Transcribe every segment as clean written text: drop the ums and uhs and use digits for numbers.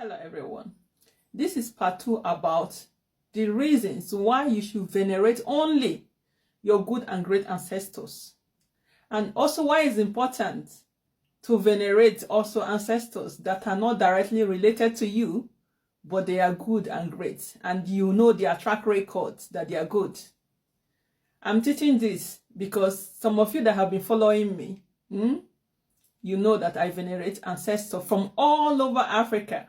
Hello everyone. This is part 2 about the reasons why you should venerate only your good and great ancestors. And also why it's important to venerate also ancestors that are not directly related to you, but they are good and great. And you know their track records that they are good. I'm teaching this because some of you that have been following me, you know that I venerate ancestors from all over Africa.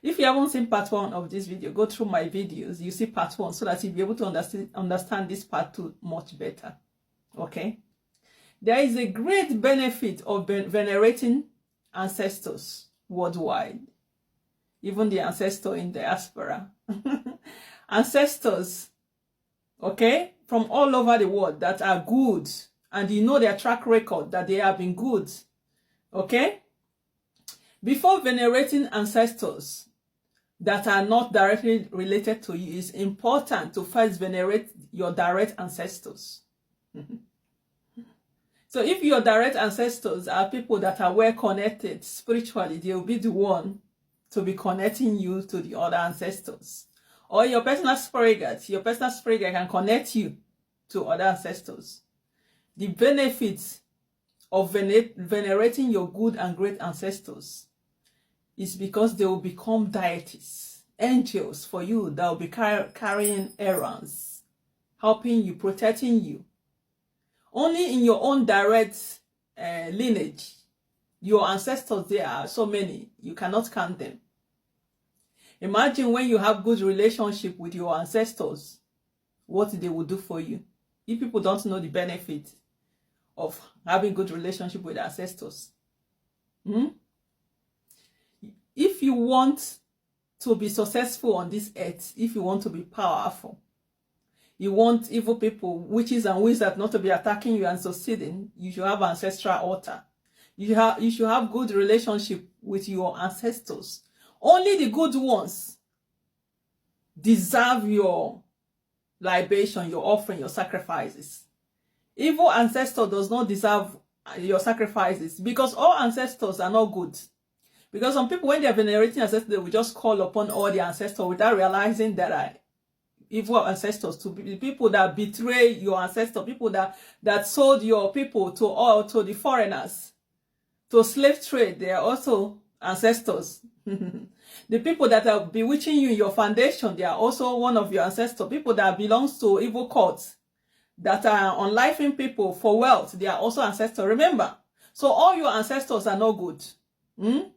If you haven't seen part 1 of this video, go through my videos. You see part 1 so that you'll be able to understand this part 2 much better. Okay? There is a great benefit of venerating ancestors worldwide. Even the ancestor in diaspora. Ancestors, okay, from all over the world that are good. And you know their track record that they have been good. Okay? Before venerating ancestors that are not directly related to you, it's important to first venerate your direct ancestors. So if your direct ancestors are people that are well connected spiritually, they will be the one to be connecting you to the other ancestors. Or your personal spirit guide can connect you to other ancestors. The benefits of venerating your good and great ancestors is because they will become deities, angels for you that will be carrying errands, helping you, protecting you. Only in your own direct lineage, your ancestors, there are so many, you cannot count them. Imagine when you have good relationship with your ancestors, what they will do for you. If people don't know the benefit of having good relationship with ancestors. If you want to be successful on this earth, if you want to be powerful, you want evil people, witches and wizards not to be attacking you and succeeding, you should have ancestral altar. You should have good relationship with your ancestors. Only the good ones deserve your libation, your offering, your sacrifices. Evil ancestor does not deserve your sacrifices because all ancestors are not good. Because some people, when they are venerating ancestors, they will just call upon all the ancestors without realizing that are evil ancestors, to be people that betray your ancestors, people that sold your people to the foreigners, to slave trade. They are also ancestors. The people that are bewitching you in your foundation, they are also one of your ancestors. People that belongs to evil cults, that are unlifing people for wealth, they are also ancestors. Remember, so all your ancestors are not good.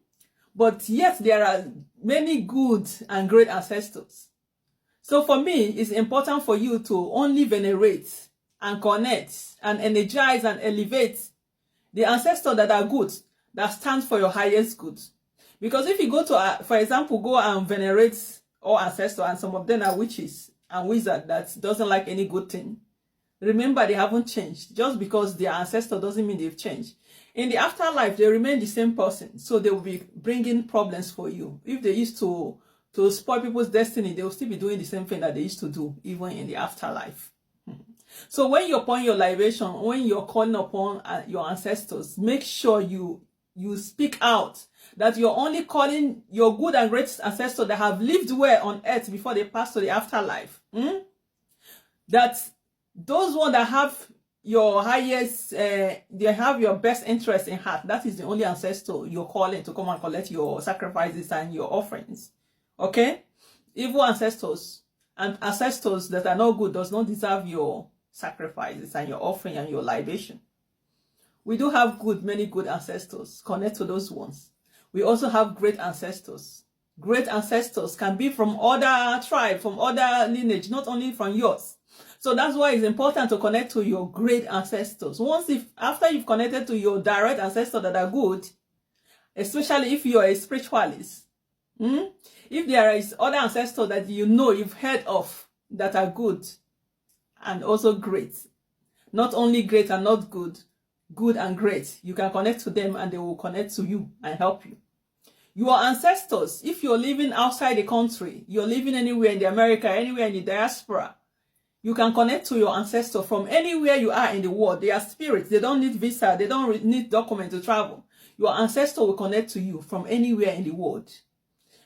But yet there are many good and great ancestors. So for me, it's important for you to only venerate and connect and energize and elevate the ancestors that are good, that stand for your highest good. Because if you go to, for example, go and venerate all ancestors, and some of them are witches and wizards that doesn't like any good thing, remember, they haven't changed. Just because their ancestor doesn't mean they've changed. In the afterlife, they remain the same person. So they will be bringing problems for you. If they used to spoil people's destiny, they will still be doing the same thing that they used to do, even in the afterlife. So when you're upon your libation, when you're calling upon your ancestors, make sure you speak out that you're only calling your good and great ancestors that have lived well on earth before they pass to the afterlife. That those ones that have your highest, they have your best interest in heart. That is the only ancestor you're calling to come and collect your sacrifices and your offerings. Okay? Evil ancestors and ancestors that are not good does not deserve your sacrifices and your offering and your libation. We do have many good ancestors. Connect to those ones. We also have great ancestors. Great ancestors can be from other tribes, from other lineage, not only from yours. So that's why it's important to connect to your great ancestors. After you've connected to your direct ancestors that are good, especially if you're a spiritualist, if there is other ancestors that you know you've heard of that are good and also great, not only great and not good, good and great, you can connect to them and they will connect to you and help you. Your ancestors, if you're living outside the country, you're living anywhere in the America, anywhere in the diaspora, you can connect to your ancestor from anywhere you are in the world. They are spirits. They don't need visa. They don't need document to travel. Your ancestor will connect to you from anywhere in the world.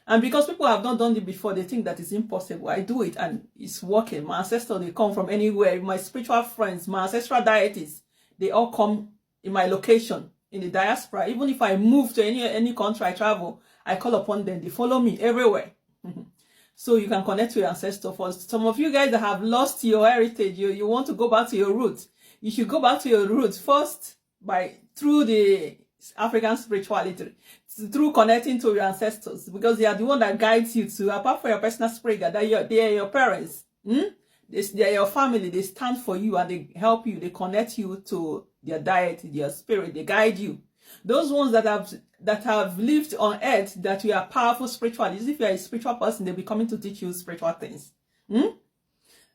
And because people have not done it before, they think that it's impossible. I do it and it's working. My ancestors, they come from anywhere. My spiritual friends, my ancestral deities, they all come in my location, in the diaspora. Even if I move to any country I travel, I call upon them. They follow me everywhere. So you can connect to your ancestor. For some of you guys that have lost your heritage, you want to go back to your roots. You should go back to your roots first through the African spirituality, through connecting to your ancestors, because they are the one that guides you to, apart from your personal spirit, that they are your parents. They are your family. They stand for you and they help you. They connect you to their deity, their spirit. They guide you. Those ones that have lived on earth, that you are powerful spiritually. If you are a spiritual person, they'll be coming to teach you spiritual things.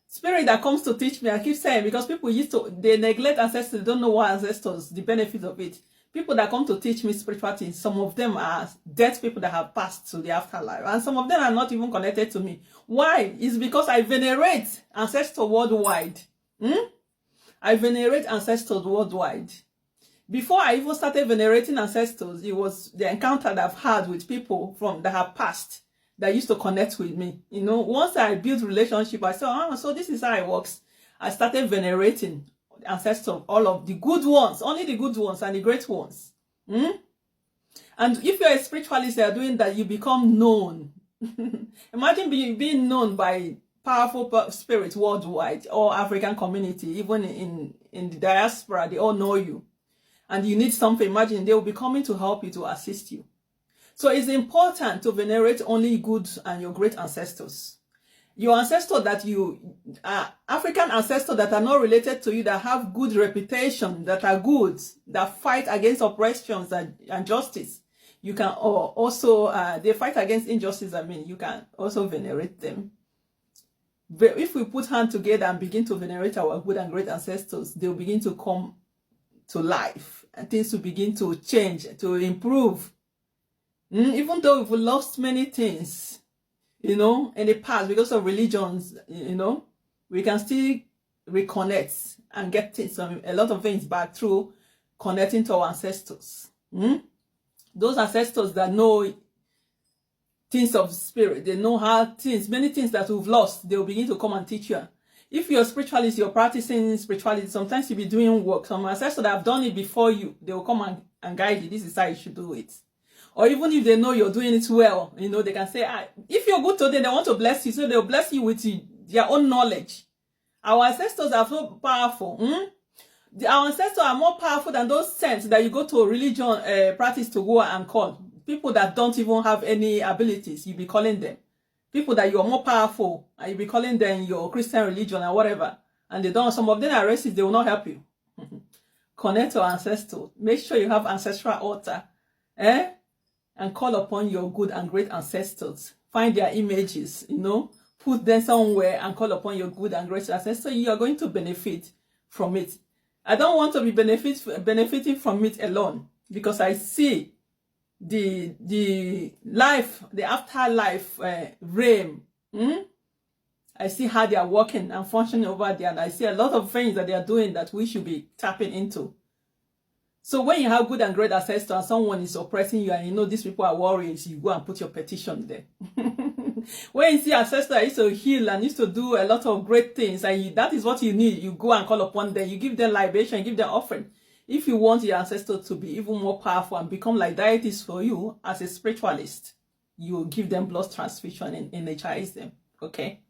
Spirit that comes to teach me, I keep saying, because people they neglect ancestors, they don't know what ancestors, the benefit of it. People that come to teach me spiritual things, some of them are dead people that have passed to the afterlife. And some of them are not even connected to me. Why? It's because I venerate ancestors worldwide. I venerate ancestors worldwide. Before I even started venerating ancestors, it was the encounter that I've had with people that have passed that used to connect with me. Once I built relationship, I said, so this is how it works. I started venerating ancestors, all of the good ones, only the good ones and the great ones. And if you're a spiritualist, you're doing that, you become known. Imagine being known by powerful spirits worldwide, or African community, even in the diaspora, they all know you. And you need something, imagine they will be coming to help you, to assist you. So it's important to venerate only good and your great ancestors. Your ancestors that African ancestors that are not related to you, that have good reputation, that are good, that fight against oppressions and justice. You can also, they fight against injustice, you can also venerate them. But if we put hands together and begin to venerate our good and great ancestors, they'll begin to come to life and things will begin to change, to improve. Even though we've lost many things, in the past because of religions, we can still reconnect and get a lot of things back through connecting to our ancestors. Those ancestors that know things of spirit, they know many things that we've lost, they'll begin to come and teach you. If you're a spiritualist, you're practicing spirituality, sometimes you'll be doing work. Some ancestors that have done it before you, they will come and guide you. This is how you should do it. Or even if they know you're doing it well, they can say, if you're good today, they want to bless you, so they'll bless you with their own knowledge. Our ancestors are so powerful. Our ancestors are more powerful than those saints that you go to a religion practice to go and call. People that don't even have any abilities, you be calling them. People that you're more powerful, and you be calling them your Christian religion or whatever. And they don't, some of them are racist, they will not help you. Connect to ancestors. Make sure you have ancestral altar. And call upon your good and great ancestors. Find their images, put them somewhere and call upon your good and great ancestors. You are going to benefit from it. I don't want to be benefiting from it alone, because I see the life, the afterlife realm. I see how they are working and functioning over there, and I see a lot of things that they are doing that we should be tapping into. So when you have good and great ancestors and someone is oppressing you and these people are warriors, you go and put your petition there. When you see ancestors that used to heal and used to do a lot of great things, and that is what you need, you go and call upon them, you give them libation, you give them offering. If you want your ancestors to be even more powerful and become like deities for you as a spiritualist, you give them blood transfusion and energize them. Okay?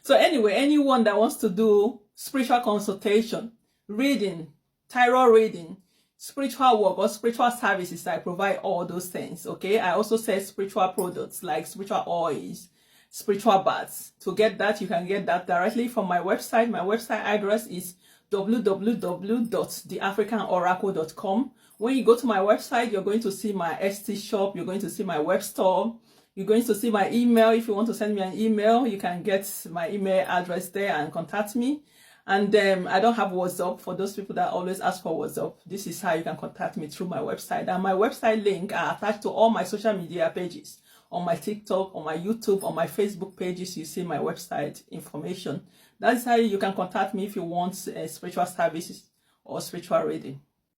So anyway, anyone that wants to do spiritual consultation, reading, tarot reading, spiritual work or spiritual services, I provide all those things. Okay, I also sell spiritual products like spiritual oils, spiritual baths. To get that, you can get that directly from my website. My website address is www.theafricanoracle.com. When you go to my website, you're going to see my Etsy shop, you're going to see my web store, you're going to see my email. If you want to send me an email, you can get my email address there and contact me. And I don't have WhatsApp. For those people that always ask for WhatsApp, this is how you can contact me through my website. And my website link are attached to all my social media pages. On my TikTok, on my YouTube, on my Facebook pages, you see my website information. That's how you can contact me if you want spiritual services or spiritual reading.